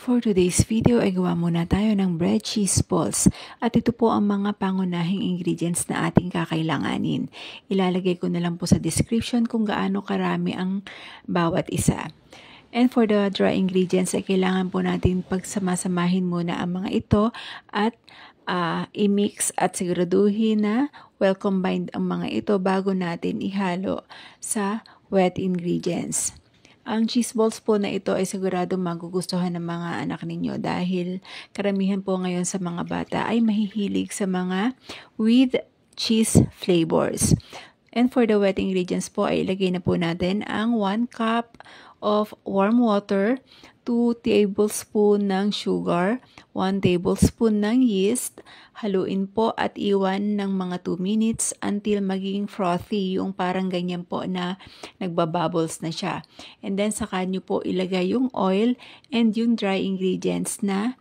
For today's video ay gawa muna tayo ng bread cheese balls at ito po ang mga pangunahing ingredients na ating kakailanganin. Ilalagay ko na lang po sa description kung gaano karami ang bawat isa. And for the dry ingredients ay kailangan po natin pagsamasamahin muna ang mga ito at i-mix at siguraduhin na well combined ang mga ito bago natin ihalo sa wet ingredients. Ang cheese balls po na ito ay sigurado magugustuhan ng mga anak ninyo dahil karamihan po ngayon sa mga bata ay mahihilig sa mga with cheese flavors. And for the wet ingredients po ay ilagay na po natin ang 1 cup of warm water, 2 tablespoon ng sugar, 1 tablespoon ng yeast. Haluin po at iwan ng mga 2 minutes until maging frothy, yung parang ganyan po na nagbabubbles na siya. And then saka nyo po ilagay yung oil and yung dry ingredients na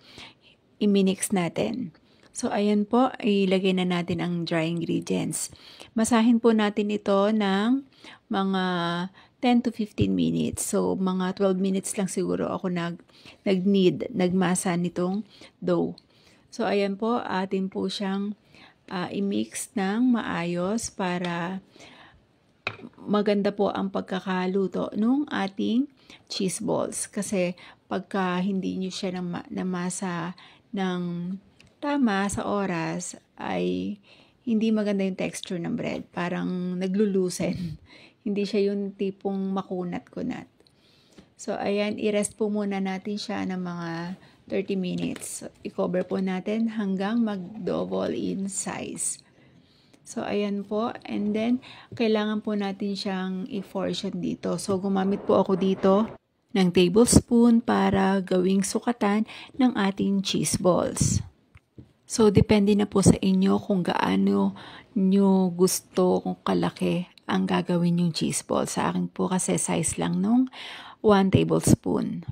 i-mix natin. So ayan po, ilagay na natin ang dry ingredients. Masahin po natin ito ng mga 10 to 15 minutes. So mga 12 minutes lang siguro ako nagmasa nitong dough. So ayan po, atin po siyang i-mix ng maayos para maganda po ang pagkakaluto ng ating cheese balls. Kasi pagka hindi nyo siya namasa ng tama sa oras ay hindi maganda yung texture ng bread. Parang naglulusen. Hindi siya yung tipong makunat-kunat. So ayan, i-rest po muna natin siya ng mga 30 minutes. I-cover po natin hanggang mag-double in size. So ayan po, and then kailangan po natin siyang i-portion dito. So gumamit po ako dito ng tablespoon para gawing sukatan ng ating cheese balls. So depende na po sa inyo kung gaano nyo gusto, kung kalaki ang gagawin yung cheese ball. Sa akin po kasi size lang nung 1 tablespoon.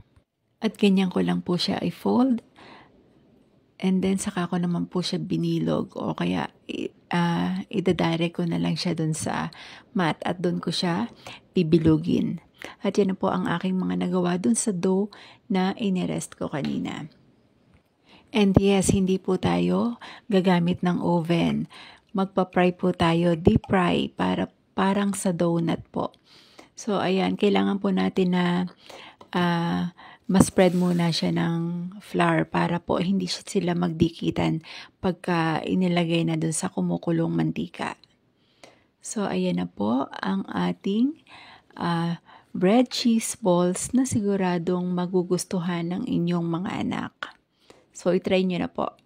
At ganyan ko lang po siya i-fold. And then saka ko naman po siya binilog o kaya ida-direct ko na lang siya dun sa mat at dun ko siya bibilugin. At yan po ang aking mga nagawa dun sa dough na inirest ko kanina. And yes, hindi po tayo gagamit ng oven. Magpa-fry po tayo, deep fry, para parang sa donut po. So ayan, kailangan po natin na ma-spread muna siya ng flour para po hindi sila magdikitan pagka inilagay na dun sa kumukulong mantika. So ayan na po ang ating bread cheese balls na siguradong magugustuhan ng inyong mga anak. So itry nyo na po.